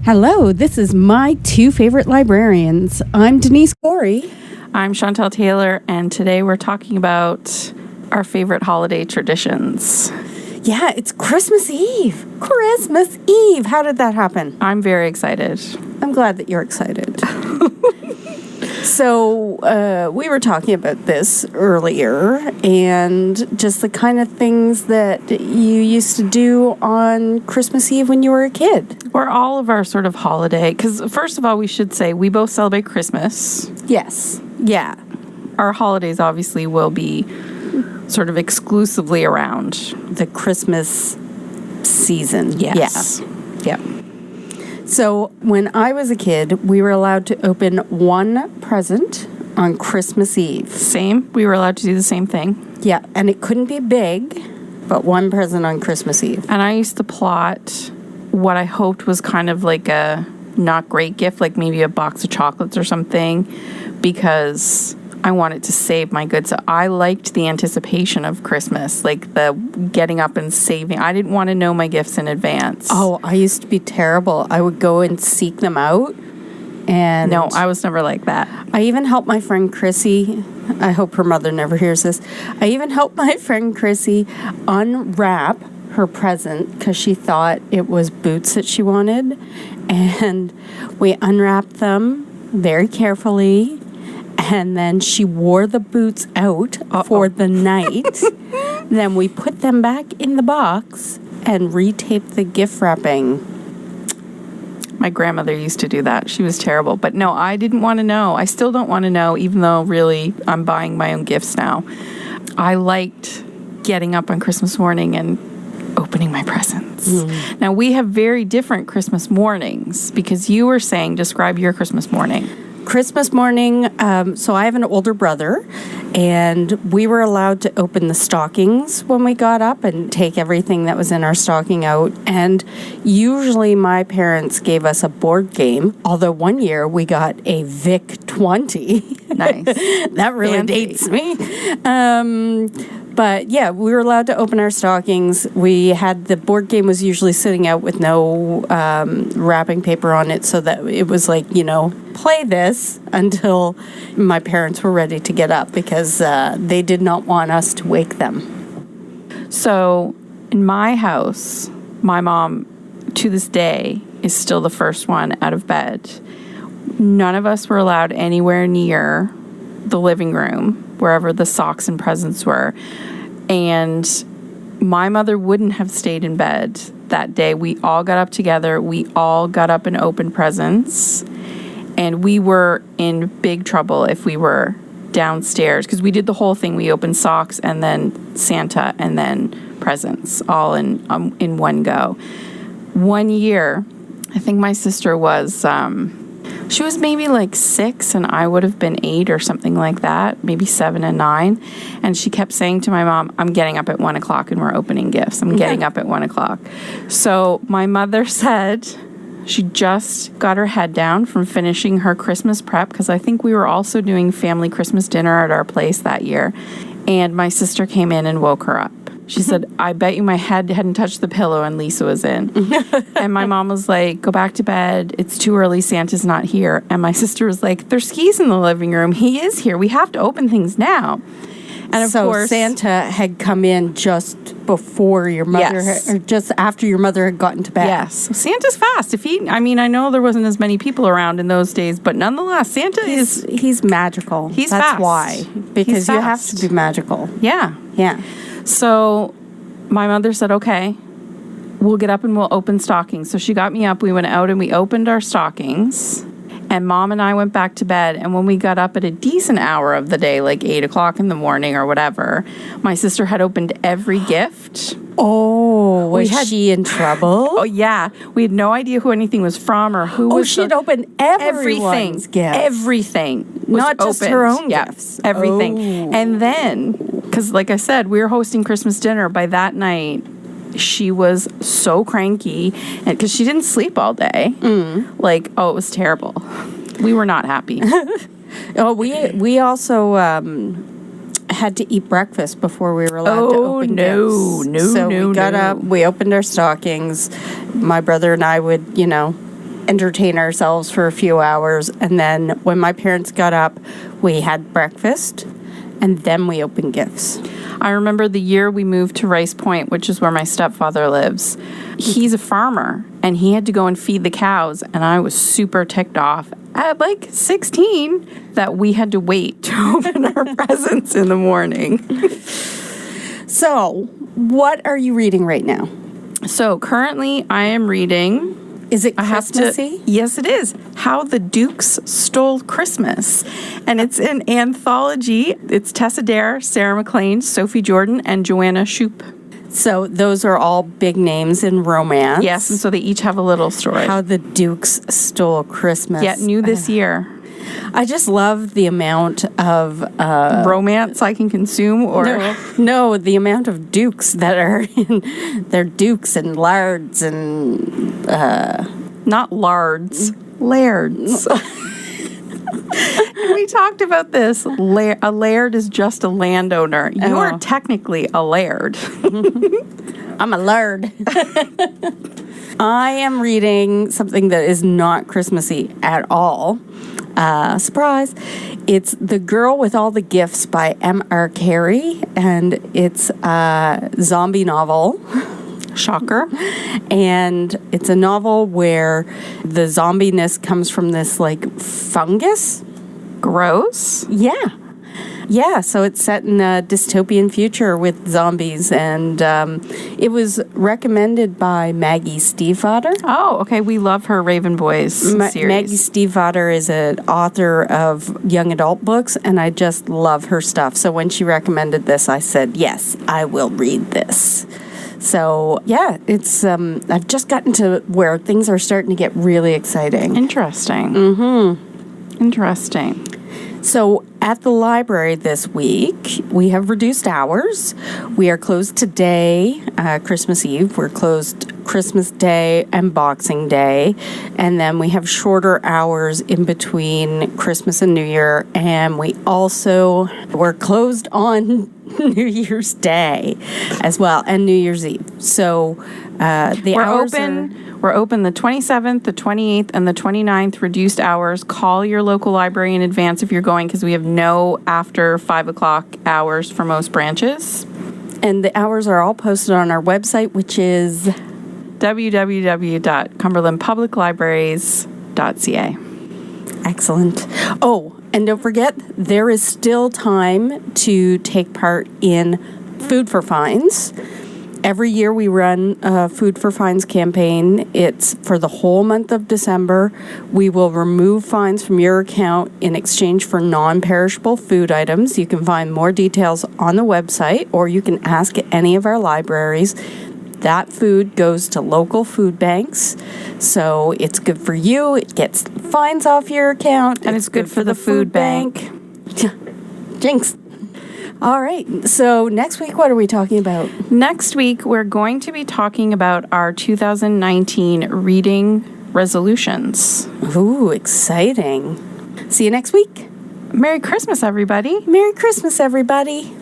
Hello, this is my two favorite librarians. I'm Denise Corey. I'm Chantel Taylor, and today we're talking about our favorite holiday traditions. Yeah, it's Christmas Eve. Christmas Eve. How did that happen? I'm very excited. I'm glad that you're excited. So we were talking about this earlier and just the kind of things that you used to do on Christmas Eve when you were a kid. Or all of our sort of holiday, because first of all, we should say we both celebrate Christmas. Yes. Yeah. Our holidays obviously will be sort of exclusively around the Christmas season. Yes. Yeah. So when I was a kid, we were allowed to open one present on Christmas Eve. Same. We were allowed to do the same thing. Yeah, and it couldn't be big, but one present on Christmas Eve. And I used to plot what I hoped was kind of like a not great gift, like maybe a box of chocolates or something, because I wanted to save my goods. So I liked the anticipation of Christmas, like the getting up and saving. I didn't want to know my gifts in advance. Oh, I used to be terrible. I would go and seek them out. And no, I was never like that. I even helped my friend Chrissy. I hope her mother never hears this. I even helped my friend Chrissy unwrap her present because she thought it was boots that she wanted. And we unwrapped them very carefully. And then she wore the boots out for the night. Then we put them back in the box and retaped the gift wrapping. My grandmother used to do that. She was terrible. But no, I didn't want to know. I still don't want to know, even though really I'm buying my own gifts now. I liked getting up on Christmas morning and opening my presents. Now, we have very different Christmas mornings because you were saying, describe your Christmas morning. Christmas morning, so I have an older brother, and we were allowed to open the stockings when we got up and take everything that was in our stocking out. And usually my parents gave us a board game, although one year we got a Vic 20. Nice. That really Fancy. dates me. But yeah, we were allowed to open our stockings. We had the board game was usually sitting out with no wrapping paper on it, so that it was like, play this until my parents were ready to get up because they did not want us to wake them. So in my house, my mom, to this day, is still the first one out of bed. None of us were allowed anywhere near the living room, wherever the socks and presents were. And my mother wouldn't have stayed in bed that day. We all got up together. We all got up and opened presents. And we were in big trouble if we were downstairs, because we did the whole thing. We opened socks and then Santa and then presents all in one go. One year, I think my sister was... she was maybe like 6 and I would have been 8 or something like that, maybe 7 and 9. And she kept saying to my mom, I'm getting up at 1 o'clock and we're opening gifts. I'm getting up at 1 o'clock. So my mother said she just got her head down from finishing her Christmas prep, because I think we were also doing family Christmas dinner at our place that year. And my sister came in and woke her up. She said, I bet you my head hadn't touched the pillow and Lisa was in. And my mom was like, go back to bed. It's too early. Santa's not here. And my sister was like, there's skis in the living room. He is here. We have to open things now. And of course, Santa had come in just before your mother, or just after your mother had gotten to bed. Yes. Santa's fast. I know there wasn't as many people around in those days, but nonetheless, he's magical. He's That's fast. Why? Because you have to be magical. Yeah. Yeah. So my mother said, okay, we'll get up and we'll open stockings. So she got me up. We went out and we opened our stockings. And Mom and I went back to bed. And when we got up at a decent hour of the day, like 8 o'clock in the morning or whatever, my sister had opened every gift. Oh, was she in trouble? Oh, yeah. We had no idea who anything was from or who was... Oh, she'd opened everything's gift. Everything. Not just her own gifts. Everything. Oh. And then, because like I said, we were hosting Christmas dinner. By that night, she was so cranky, and because she didn't sleep all day. It was terrible. We were not happy. We also had to eat breakfast before we were allowed to open gifts. So we got up, we opened our stockings. My brother and I would, entertain ourselves for a few hours. And then when my parents got up, we had breakfast, and then we opened gifts. I remember the year we moved to Rice Point, which is where my stepfather lives. He's a farmer, and he had to go and feed the cows, and I was super ticked off at like 16 that we had to wait to open our presents in the morning. So, what are you reading right now? So currently I am reading... Is it Christmassy? Yes, it is. How the Dukes Stole Christmas. And it's an anthology. It's Tessa Dare, Sarah MacLean, Sophie Jordan, and Joanna Shoup. So those are all big names in romance. Yes, and so they each have a little story. How the Dukes Stole Christmas. Yeah, new this year. I just love the amount of... romance I can consume, or... No, the amount of dukes that are in... They're dukes and lards and... Not lards, lairds. We talked about this. A laird is just a landowner. You are technically a laird. I'm a lard. I am reading something that is not Christmassy at all. Surprise. It's The Girl with All the Gifts by M.R. Carey, and it's a zombie novel. Shocker. And it's a novel where the zombiness comes from this, like, fungus. Gross. Yeah. Yeah, so it's set in a dystopian future with zombies, and it was recommended by Maggie Stiefvater. Oh, okay. We love her Raven Boys series. Maggie Stiefvater is an author of young adult books, and I just love her stuff. So when she recommended this, I said, yes, I will read this. So, yeah, it's I've just gotten to where things are starting to get really exciting. Interesting. Mm-hmm. Interesting. So at the library this week, we have reduced hours. We are closed today, Christmas Eve. We're closed Christmas Day and Boxing Day. And then we have shorter hours in between Christmas and New Year. And we're closed on New Year's Day as well, and New Year's Eve. So We're open the 27th, the 28th, and the 29th, reduced hours. Call your local library in advance if you're going, because we have no after 5 o'clock hours for most branches. And the hours are all posted on our website, which is www.cumberlandpubliclibraries.ca. Excellent. Oh, and don't forget, there is still time to take part in Food for Fines. Every year we run a Food for Fines campaign. It's for the whole month of December. We will remove fines from your account in exchange for non-perishable food items. You can find more details on the website, or you can ask at any of our libraries. That food goes to local food banks, so it's good for you. It gets fines off your account. And it's good for the food bank. Jinx. All right, so next week, what are we talking about? Next week, we're going to be talking about our 2019 reading resolutions. Ooh, exciting. See you next week. Merry Christmas, everybody. Merry Christmas, everybody.